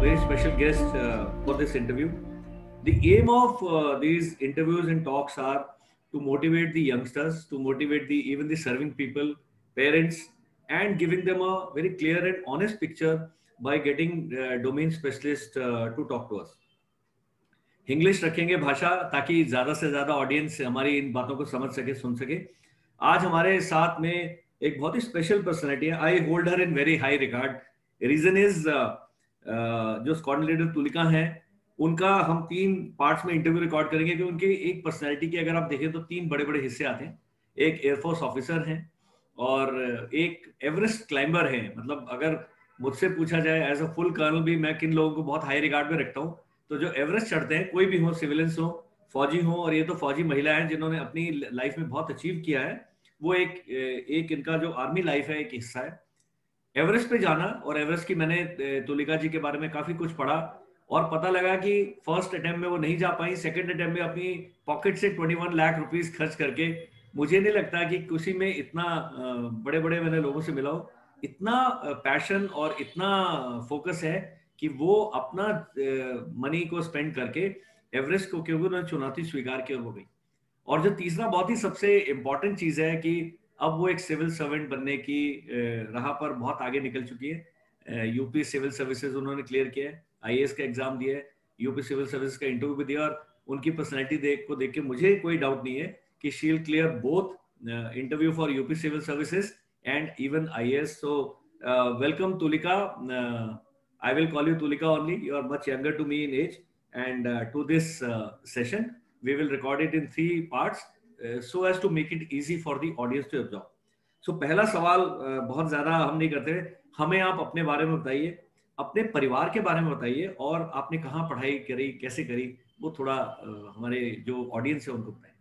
very special guest for this interview. The aim of these interviews and talks are to motivate the youngsters, to motivate even the serving people, parents, and giving them a very clear and honest picture by getting domain specialists to talk to us. English रखेंगे भाषा ताकि ज़्यादा से ज़्यादा audience हमारी इन बातों को समझ सके, सुन सके। आज हमारे साथ में एक बहुत ही स्पेशल पर्सनैलिटी है। I hold her in very high regard. Reason is जो कोऑर्डिनेटर तुलिका हैं, उनका हम 3 पार्ट्स में इंटरव्यू रिकॉर्ड करेंगे कि उनकी एक पर्सनैलिटी की अगर आप देखें तो 3 बड़े-बड़े हिस्से आते हैं। एक एयरफोर्स ऑफिसर हैं और एक एवरेस्ट क्लाइंबर हैं। मतलब अगर मुझसे पूछा जाए एज अ फुल कर्नल भी मैं किन लोगों को बहुत हाई रिगार्ड में रखता हूँ, तो जो एवरेस्ट चढ़ते हैं, कोई भी हो, सिविलियंस हो, फौजी हो, और ये तो फौजी महिला हैं जिन्होंने अपनी लाइफ में बहुत अचीव किया है, वो एक इनका जो आर्मी लाइफ है एक हिस्सा है। एवरेस्ट पे जाना, और एवरेस्ट की मैंने तुलिका जी के बारे में काफी कुछ पढ़ा और पता लगा कि फर्स्ट अटेम्प्ट में वो नहीं जा पाई। सेकंड अटेम्प्ट में अपनी पॉकेट से 21 लाख रुपीस खर्च करके, मुझे नहीं लगता कि किसी में इतना बड़े बड़े मैंने लोगों से मिला हूं, इतना पैशन और इतना फोकस है कि वो अपना मनी को स्पेंड करके एवरेस्ट को, क्योंकि उन्होंने चुनौती स्वीकार की और वो गई। और जो तीसरा बहुत ही सबसे इम्पोर्टेंट चीज है कि अब वो एक सिविल सर्वेंट बनने की राह पर बहुत आगे निकल चुकी है। यूपी सिविल सर्विसेज उन्होंने क्लियर किया है, आईएएस का एग्जाम दिया है, यूपी सिविल सर्विसेज का इंटरव्यू भी दिया, और उनकी पर्सनैलिटी देख के मुझे कोई डाउट नहीं है कि she will clear both interview for UP civil services and even IAS. So welcome Tulika. I will call you Tulika only. You are much younger to me in age, and to this session we will record it in 3 parts so as to make it easy for the audience to absorb. So पहला सवाल बहुत ज्यादा हम नहीं करते, हमें आप अपने बारे में बताइए, अपने परिवार के बारे में बताइए, और आपने कहाँ पढ़ाई करी, कैसे करी, वो थोड़ा हमारे जो ऑडियंस है उनको बताएं।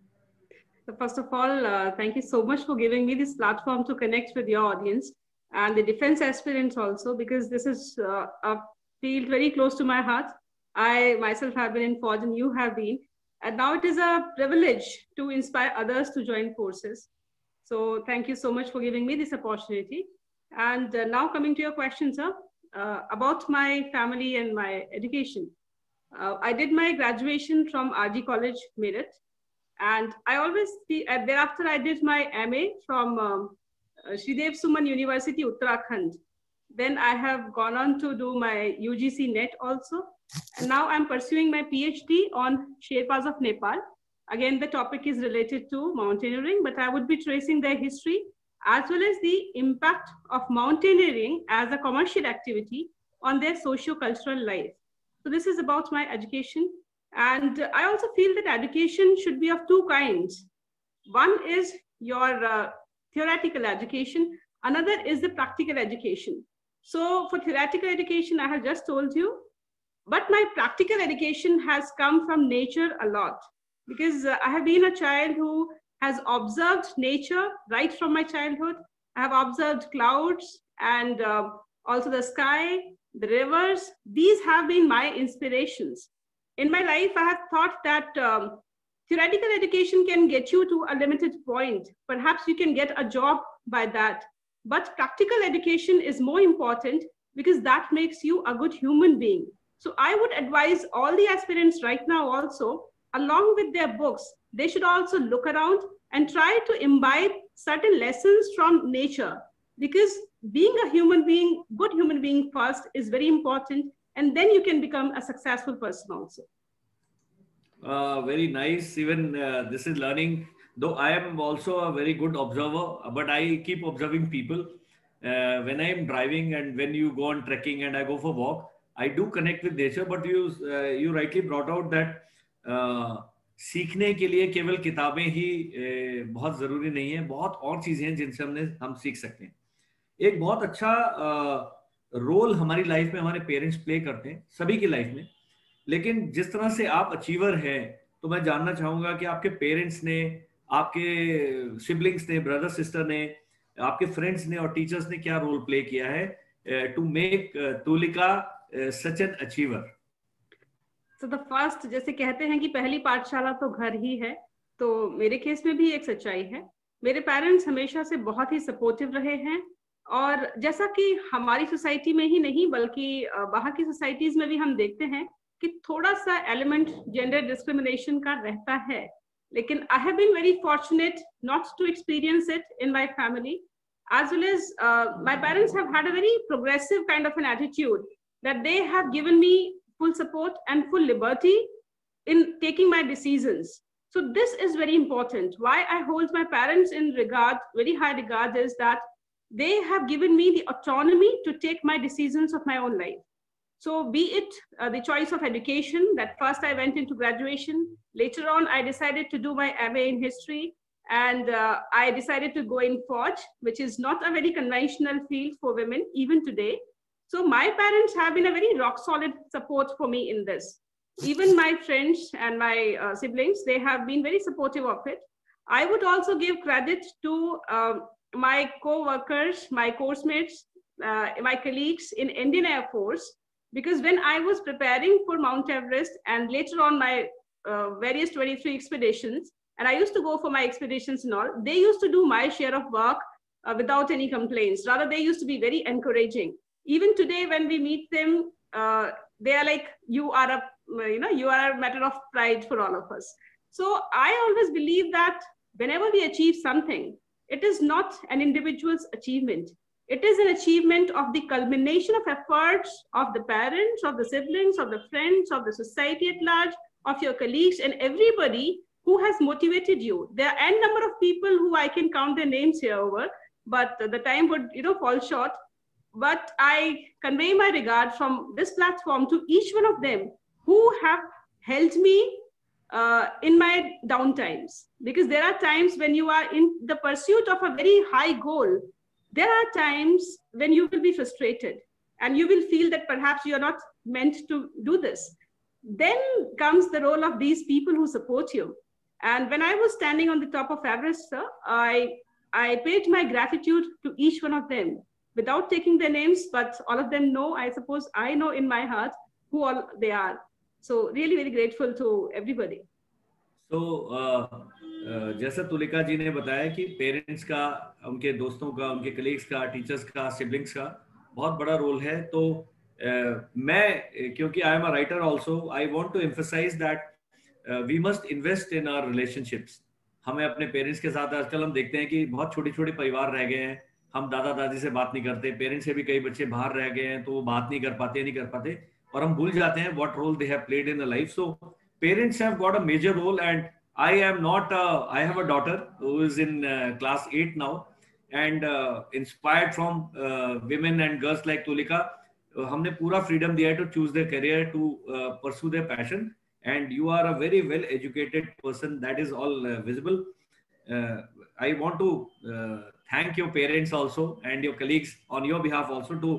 So first of all, thank you so much for giving me this platform to connect with your audience and the defense aspirants also, because this is a field very close to my heart. I myself have been in Forge and you have been, and now it is a privilege to inspire others to join forces. So thank you so much for giving me this opportunity. And now coming to your question, sir, about my family and my education. I did my graduation from RG College, Meerut, and I always see, thereafter I did my MA from Shri Dev Suman University, Uttarakhand. Then I have gone on to do my UGC NET also. And now I'm pursuing my PhD on Sherpas of Nepal. Again, the topic is related to mountaineering, but I would be tracing their history as well as the impact of mountaineering as a commercial activity on their socio-cultural life. So this is about my education. And I also feel that education should be of 2 kinds. One is your theoretical education. Another is the practical education. So for theoretical education, I have just told you, but my practical education has come from nature a lot, because I have been a child who has observed nature right from my childhood. I have observed clouds and also the sky, the rivers. These have been my inspirations. In my life, I have thought that theoretical education can get you to a limited point. Perhaps you can get a job by that. But practical education is more important, because that makes you a good human being. So I would advise all the aspirants right now also, along with their books, they should also look around and try to imbibe certain lessons from nature. Because being a human being, good human being first, is very important. And then you can become a successful person also. Very nice. Even this is learning, though I am also a very good observer, but I keep observing people. When I am driving and when you go on trekking and I go for walk, I do connect with nature. But you rightly brought out that सीखने के लिए केवल किताबें ही बहुत जरूरी नहीं है, बहुत और चीजें हैं जिनसे हम सीख सकते हैं। एक बहुत अच्छा रोल हमारी लाइफ में हमारे पेरेंट्स प्ले करते हैं, सभी की लाइफ में। लेकिन जिस तरह से आप अचीवर हैं, तो मैं जानना चाहूंगा कि आपके पेरेंट्स ने, आपके सिबलिंग्स ने, ब्रदर सिस्टर ने, आपके फ्रेंड्स ने और टीचर्स ने क्या रोल प्ले किया है to make Tulika such an achiever? So the first, जैसे कहते हैं कि पहली पाठशाला तो घर ही है, तो मेरे केस में भी एक सच्चाई है। मेरे पेरेंट्स हमेशा से बहुत ही सपोर्टिव रहे हैं, और जैसा कि हमारी सोसाइटी में ही नहीं बल्कि बाहर की सोसाइटीज में भी हम देखते हैं कि थोड़ा सा एलिमेंट जेंडर डिस्क्रिमिनेशन का रहता है, लेकिन I have been very fortunate not to experience it in my family, as well as my parents have had a very progressive kind of an attitude that they have given me full support and full liberty in taking my decisions. So this is very important. Why I hold my parents in regard, very high regard, is that they have given me the autonomy to take my decisions of my own life. So be it the choice of education, that first I went into graduation, later on I decided to do my MA in history, and I decided to go in Forge, which is not a very conventional field for women even today. So my parents have been a very rock solid support for me in this. Even my friends and my siblings, they have been very supportive of it. I would also give credit to my co-workers, my course mates, my colleagues in Indian Air Force, because when I was preparing for Mount Everest and later on my various 23 expeditions, and I used to go for my expeditions and all, they used to do my share of work without any complaints. Rather, they used to be very encouraging. Even today, when we meet them, they are like, you are a matter of pride for all of us. So I always believe that whenever we achieve something, it is not an individual's achievement. It is an achievement of the culmination of efforts of the parents, of the siblings, of the friends, of the society at large, of your colleagues, and everybody who has motivated you. There are n number of people who I can count their names here over, but the time would fall short. But I convey my regard from this platform to each one of them who have helped me in my downtimes. Because there are times when you are in the pursuit of a very high goal, there are times when you will be frustrated and you will feel that perhaps you are not meant to do this. Then comes the role of these people who support you. And when I was standing on the top of Everest, sir, I paid my gratitude to each one of them without taking their names, but all of them know, I suppose I know in my heart who all they are. So really very grateful to everybody. So जैसा तुलिका जी ने बताया कि parents का, उनके दोस्तों का, उनके colleagues का, टीचर्स का, सिबलिंग्स का बहुत बड़ा रोल है. तो मैं, क्योंकि I am a writer also, I want to emphasise that we must invest in our relationships. हमें अपने पेरेंट्स के साथ, आजकल हम देखते हैं कि बहुत छोटे छोटे परिवार रह गए हैं, हम दादा दादी से बात नहीं करते, पेरेंट्स से भी कई बच्चे बाहर रह गए हैं तो वो बात नहीं कर पाते और हम भूल जाते हैं what role they have played in the life. So parents have got a major role. And I am not, I have a daughter who is in class 8 now, and inspired from women and girls like Tulika, हमने पूरा freedom दिया है to choose their career, to pursue their passion, and you are a very well educated person, that is all visible. I want to thank your parents also and your colleagues on your behalf also to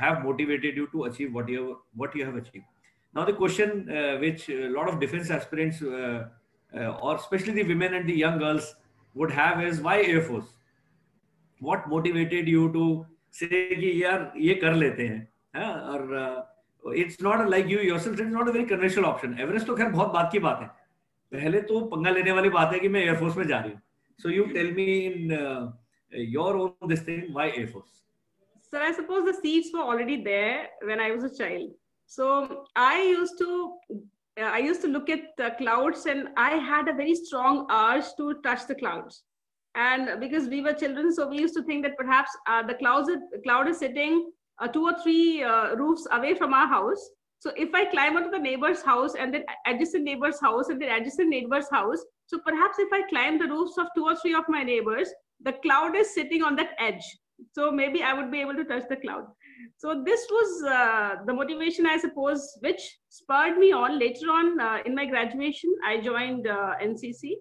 have motivated you to achieve what you have achieved. Now the question which a lot of defense aspirants or especially the women and the young girls would have is, why Air Force? What motivated you to say कि यार ये कर लेते हैं? और it's not like you yourself, it's not a very conventional option. Everest तो खैर बहुत बात की बात है, पहले तो पंगा लेने वाली बात है कि मैं Air Force में जा रही हूँ. So you tell me in your own this thing, why Air Force? Sir, I suppose the seeds were already there when I was a child. So I used to look at the clouds, and I had a very strong urge to touch the clouds. And because we were children, so we used to think that perhaps the cloud is sitting 2 or 3 roofs away from our house. So if I climb onto the neighbor's house and then adjacent neighbor's house and then adjacent neighbor's house, so perhaps if I climb the roofs of 2 or 3 of my neighbors, the cloud is sitting on that edge. So maybe I would be able to touch the cloud. So this was the motivation, I suppose, which spurred me on. Later on in my graduation, I joined NCC,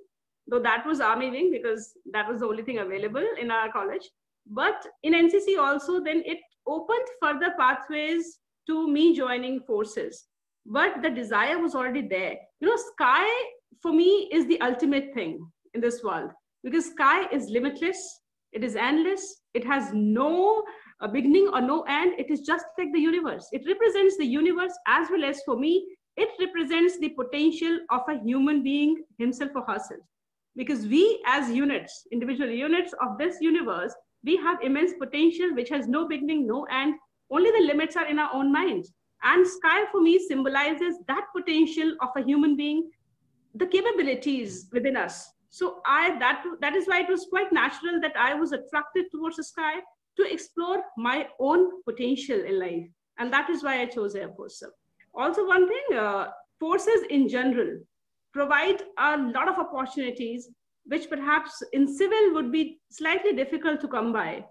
though that was Army Wing because that was the only thing available in our college. But in NCC also, then it opened further pathways to me joining forces. But the desire was already there. Sky for me is the ultimate thing in this world, because sky is limitless, it is endless, it has no a beginning or no end. It is just like the universe. It represents the universe, as well as, for me, it represents the potential of a human being himself or herself. Because we as units, individual units of this universe, We have immense potential, which has no beginning, no end. Only the limits are in our own minds. And sky for me symbolizes that potential of a human being, the capabilities within us. So that is why it was quite natural that I was attracted towards the sky to explore my own potential in life. And that is why I chose Air Force. Also, one thing, forces in general provide a lot of opportunities, which perhaps in civil would be slightly difficult to come by.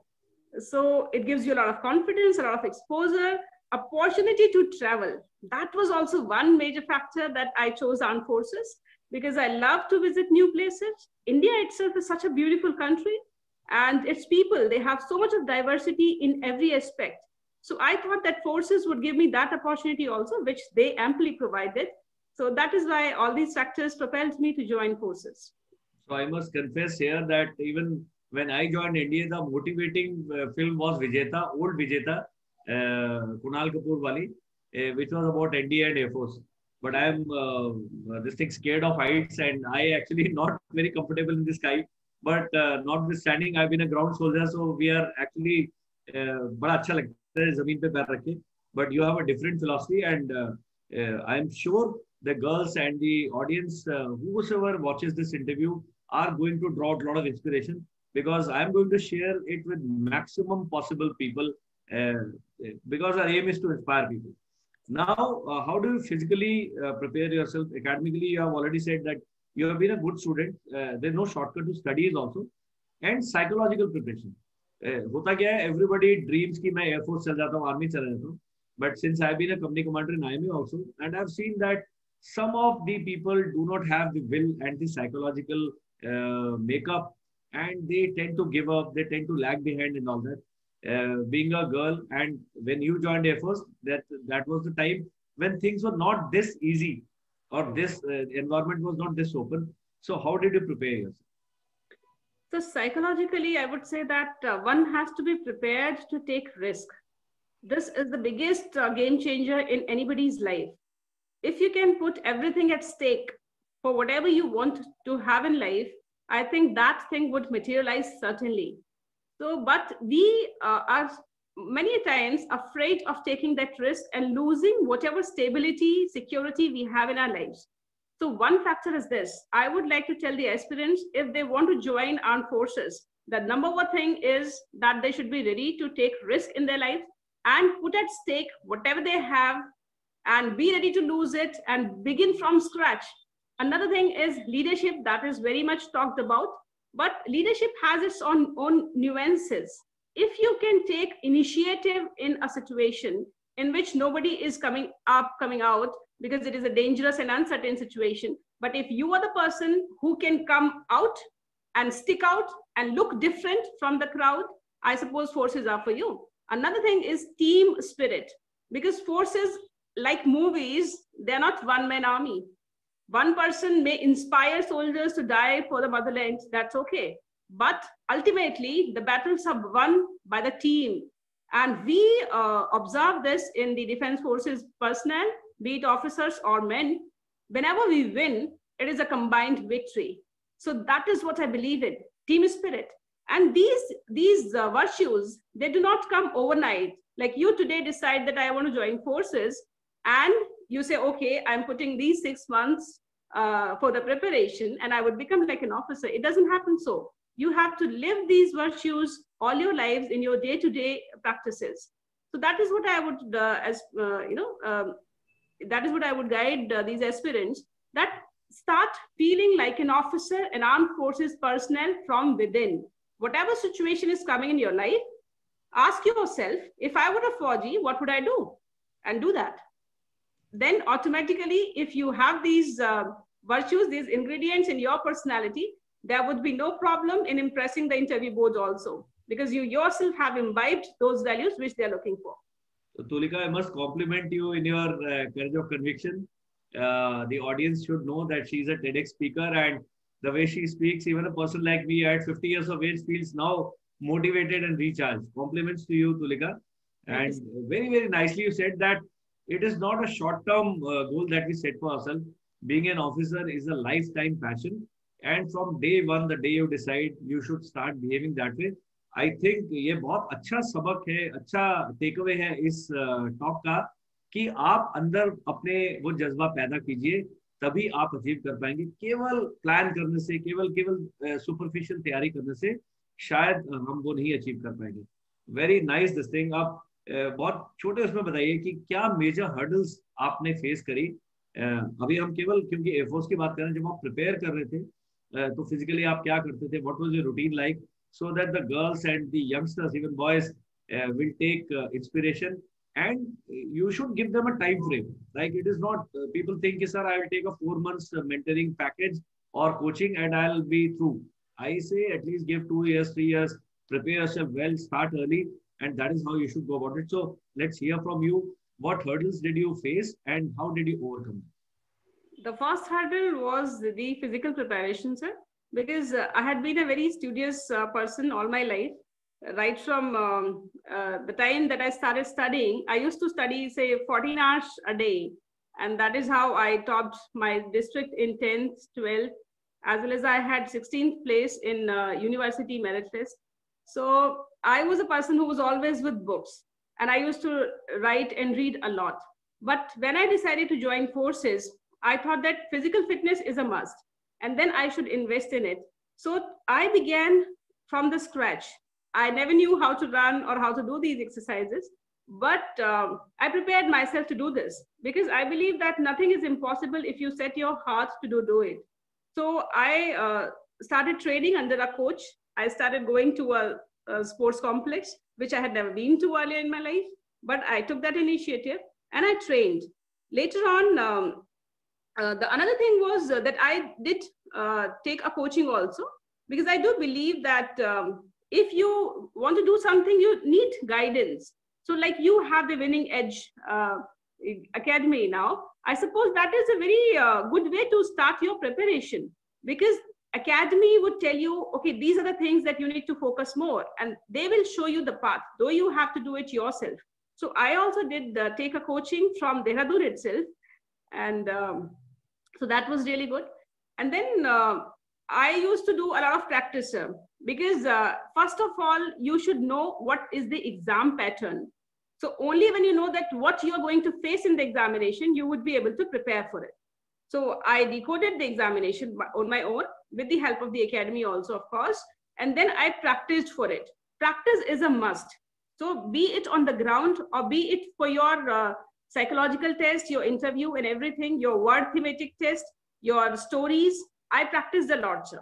So it gives you a lot of confidence, a lot of exposure, opportunity to travel. That was also one major factor that I chose armed forces, because I love to visit new places. India itself is such a beautiful country, and its people, they have so much of diversity in every aspect. So I thought that forces would give me that opportunity also, which they amply provided. So that is why all these factors propelled me to join forces. So I must confess here that even when I joined India, the motivating film was Vijeta, old Vijeta, Kunal Kapoor wali, which was about NDA and Air Force. But I am this thing scared of heights, and I actually not very comfortable in the sky. But notwithstanding, I've been a ground soldier, so we are actually बड़ा अच्छा लगता है जमीन पे पैर रखे. But you have a different philosophy, and I am sure the girls and the audience, whoever watches this interview, are going to draw a lot of inspiration, because I am going to share it with maximum possible people, because our aim is to inspire people. Now, how do you physically prepare yourself academically? You have already said that you have been a good student. There's no shortcut to studies also, and psychological preparation. होता क्या है, everybody dreams कि मैं Air Force चल जाता हूँ, Army चला जाता हूँ. But since I've been a company commander in IMA also, and I've seen that some of the people do not have the will and the psychological makeup, and they tend to give up, they tend to lag behind and all that. Being a girl, and when you joined Air Force, that was the time when things were not this easy, or this environment was not this open. So how did you prepare yourself? So psychologically, I would say that one has to be prepared to take risk. This is the biggest game changer in anybody's life. If you can put everything at stake for whatever you want to have in life, I think that thing would materialize certainly. So, but we are many times afraid of taking that risk and losing whatever stability, security we have in our lives. So one factor is this. I would like to tell the aspirants, if they want to join armed forces, the number one thing is that they should be ready to take risk in their life and put at stake whatever they have, and be ready to lose it and begin from scratch. Another thing is leadership, that is very much talked about, but leadership has its own nuances. If you can take initiative in a situation in which nobody is coming out, because it is a dangerous and uncertain situation, but if you are the person who can come out and stick out and look different from the crowd, I suppose forces are for you. Another thing is team spirit, because forces, like movies, they're not one-man army. One person may inspire soldiers to die for the motherland, that's okay. But ultimately, the battles are won by the team. And we observe this in the Defense Forces personnel, be it officers or men. Whenever we win, it is a combined victory. So that is what I believe in, team spirit. And these virtues, they do not come overnight. Like you today decide that I want to join forces, and you say, okay, I'm putting these 6 months for the preparation and I would become like an officer. It doesn't happen so. You have to live these virtues all your lives in your day-to-day practices. So that is what I would, that is what I would guide these aspirants, that start feeling like an officer, an armed forces personnel from within. Whatever situation is coming in your life, ask yourself, if I were a Fauji, what would I do? And do that. Then automatically, if you have these virtues, these ingredients in your personality, there would be no problem in impressing the interview board also, because you yourself have imbibed those values which they're looking for. So, Tulika, I must compliment you in your courage of conviction. The audience should know that she's a TEDx speaker, and the way she speaks, even a person like me at 50 years of age feels now motivated and recharged. Compliments to you, Tulika. And very, very nicely you said that it is not a short-term goal that we set for ourselves. Being an officer is a lifetime passion. And from day one, the day you decide you should start behaving that way, I think ये बहुत अच्छा सबक है, अच्छा take away है इस talk का, कि आप अंदर अपने वो जज्बा पैदा कीजिए, तभी आप अचीव कर पाएंगे। केवल प्लान करने से, केवल केवल सुपरफिशियल तैयारी करने से शायद हम वो नहीं अचीव कर पाएंगे। Very nice this thing. आप बहुत छोटे उसमें बताइए कि क्या मेजर हर्डल्स आपने फेस करी। अभी हम केवल क्योंकि एयरफोर्स की बात कर रहे हैं, जब आप प्रिपेयर कर रहे थे तो फिजिकली आप क्या करते थे, what was your routine like, so that the girls and the youngsters, even boys, will take inspiration, and you should give them a time frame. Like it is not people think, sir, I will take a 4 months mentoring package or coaching and I'll be through. I say at least give 2 years, 3 years, prepare yourself well, start early, and that is how you should go about it. So let's hear from you. What hurdles did you face and how did you overcome them? The first hurdle was the physical preparation, sir, because I had been a very studious person all my life. Right from the time that I started studying, I used to study, say, 14 hours a day. And that is how I topped my district in 10th, 12th, as well as I had 16th place in university merit list. So I was a person who was always with books, and I used to write and read a lot. But when I decided to join forces, I thought that physical fitness is a must, and then I should invest in it. So I began from the scratch. I never knew how to run or how to do these exercises, but I prepared myself to do this because I believe that nothing is impossible if you set your heart to do it. So I started training under a coach. I started going to a sports complex, which I had never been to earlier in my life, but I took that initiative and I trained. Later on, the another thing was that I did take a coaching also, because I do believe that if you want to do something, you need guidance. So like you have the Winning Edge Academy now, I suppose that is a very good way to start your preparation, because Academy would tell you, okay, these are the things that you need to focus more, and they will show you the path, though you have to do it yourself. So I also did take a coaching from Dehradun itself, and so that was really good. And then I used to do a lot of practice, because first of all, you should know what is the exam pattern. So only when you know that what you are going to face in the examination, you would be able to prepare for it. So I decoded the examination on my own with the help of the academy also, of course. And then I practiced for it. Practice is a must. So be it on the ground or be it for your psychological test, your interview and everything, your word thematic test, your stories, I practiced a lot, sir.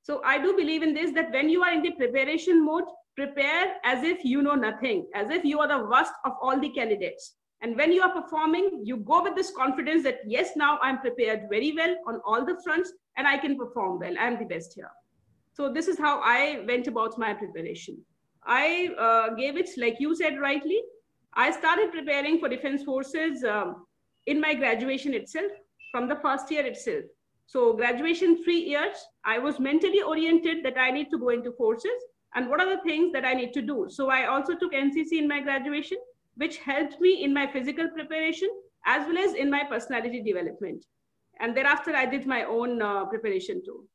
So I do believe in this, that when you are in the preparation mode, prepare as if you know nothing, as if you are the worst of all the candidates. And when you are performing, you go with this confidence that, yes, now I'm prepared very well on all the fronts and I can perform well. I'm the best here. So this is how I went about my preparation. I gave it, like you said rightly, I started preparing for Defense Forces in my graduation itself, from the first year itself. So graduation 3 years, I was mentally oriented that I need to go into forces and what are the things that I need to do. So I also took NCC in my graduation, which helped me in my physical preparation as well as in my personality development. And thereafter, I did my own preparation too.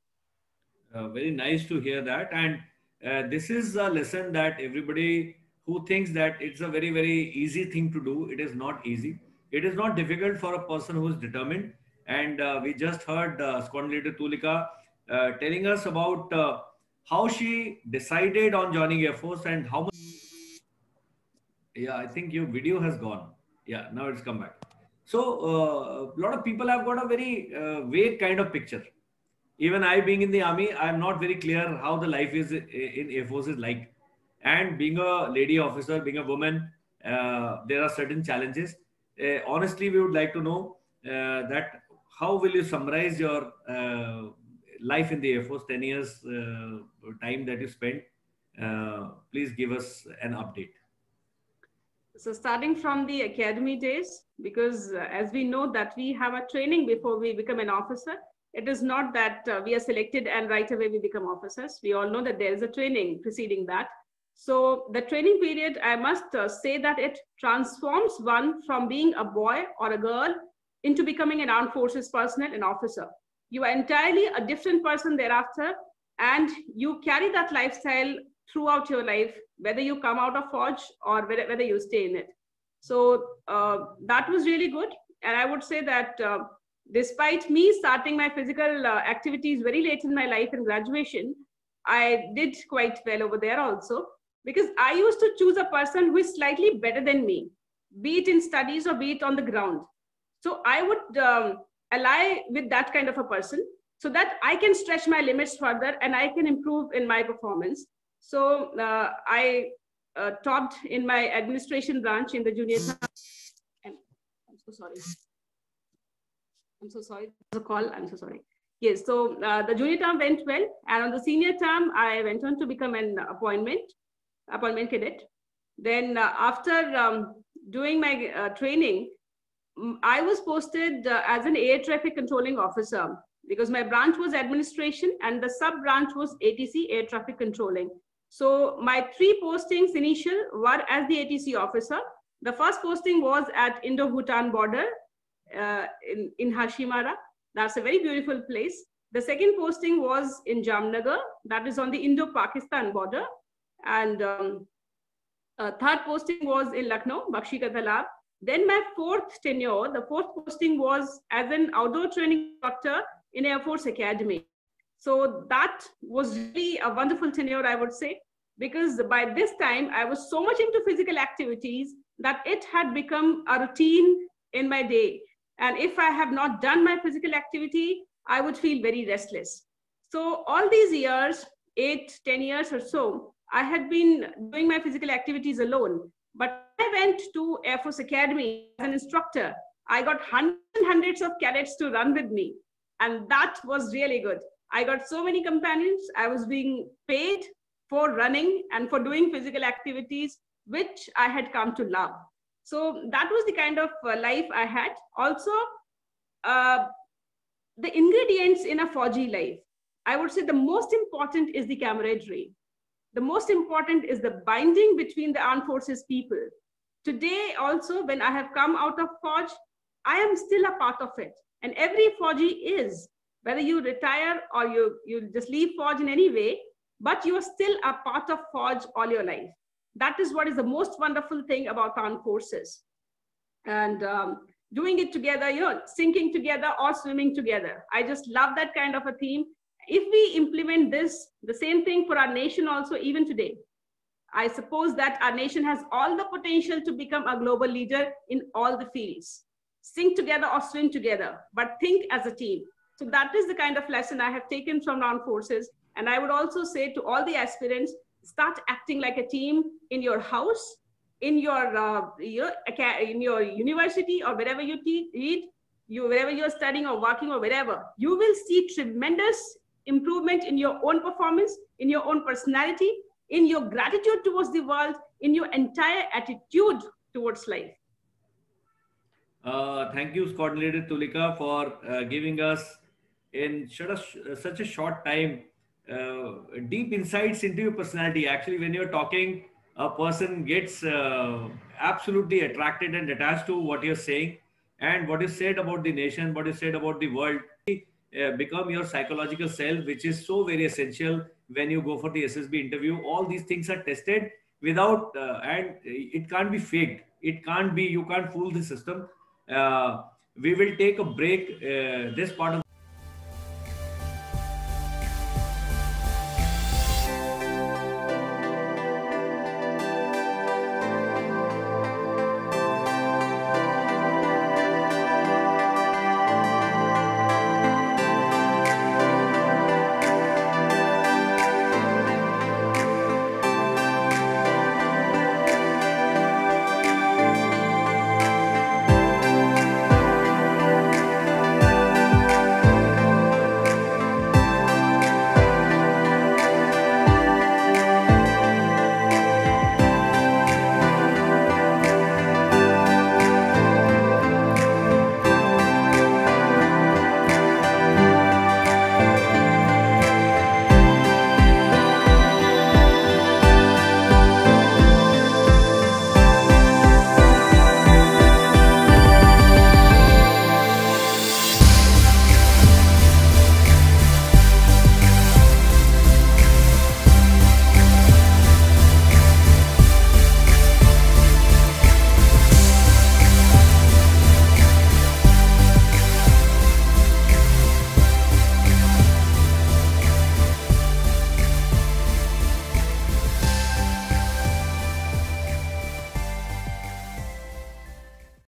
Very nice to hear that. And this is a lesson that everybody who thinks that it's a very, very easy thing to do, it is not easy. It is not difficult for a person who is determined. And we just heard Squadron Leader Tulika telling us about how she decided on joining Air Force and how much. Yeah, I think your video has gone. Yeah, now it's come back. So a lot of people have got a very vague kind of picture. Even I being in the army, I'm not very clear how the life is in Air Force is like. And being a lady officer, being a woman, there are certain challenges. Honestly, we would like to know that how will you summarize your life in the Air Force, 10 years time that you spent? Please give us an update. So starting from the academy days, because as we know that we have a training before we become an officer, it is not that we are selected and right away we become officers. We all know that there is a training preceding that. So the training period, I must say that it transforms one from being a boy or a girl into becoming an armed forces personnel, an officer. You are entirely a different person thereafter, and you carry that lifestyle throughout your life, whether you come out of Forge or whether you stay in it. So that was really good. And I would say that despite me starting my physical activities very late in my life in graduation, I did quite well over there also, because I used to choose a person who is slightly better than me, be it in studies or be it on the ground. So I would ally with that kind of a person so that I can stretch my limits further and I can improve in my performance. So I topped in my administration branch in the junior term. I'm so sorry. I'm so sorry. There's a call. I'm so sorry. Yes. So the junior term went well, and on the senior term, I went on to become an appointment cadet. Then after doing my training, I was posted as an air traffic controlling officer, because my branch was administration and the sub branch was ATC, air traffic controlling. So my 3 postings initial were as the ATC officer. The first posting was at Indo-Bhutan border in Hashimara. That's a very beautiful place. The second posting was in Jamnagar, that is on the Indo-Pakistan border. And third posting was in Lucknow, Bakshi Ka Talab. Then my fourth tenure, the fourth posting was as an outdoor training instructor in Air Force Academy. So that was really a wonderful tenure, I would say, because by this time I was so much into physical activities that it had become a routine in my day. And if I have not done my physical activity, I would feel very restless. So all these years, 8-10 years or so, I had been doing my physical activities alone. But I went to Air Force Academy as an instructor. I got hundreds of cadets to run with me. And that was really good. I got so many companions. I was being paid for running and for doing physical activities, which I had come to love. So that was the kind of life I had. Also, the ingredients in a Fauji life, I would say the most important is the camaraderie. The most important is the binding between the armed forces people. Today also, when I have come out of Fauj, I am still a part of it. And every Fauji is, whether you retire or you just leave Fauj in any way, but you are still a part of Fauj all your life. That is what is the most wonderful thing about armed forces. And doing it together, you know, sinking together or swimming together. I just love that kind of a theme. If we implement this, the same thing for our nation also, even today, I suppose that our nation has all the potential to become a global leader in all the fields. Sink together or swim together, but think as a team. So that is the kind of lesson I have taken from armed forces. And I would also say to all the aspirants, start acting like a team in your house, in your university, or wherever you read, wherever you're studying or working or wherever. You will see tremendous improvement in your own performance, in your own personality, in your gratitude towards the world, in your entire attitude towards life. Thank you, Squad Leader Tulika, for giving us in such a short time deep insights into your personality. Actually, when you're talking, a person gets absolutely attracted and attached to what you're saying, and what you said about the nation, what you said about the world. Become your psychological self, which is so very essential when you go for the SSB interview. All these things are tested without, and it can't be faked. It can't be, you can't fool the system. We will take a break. This part of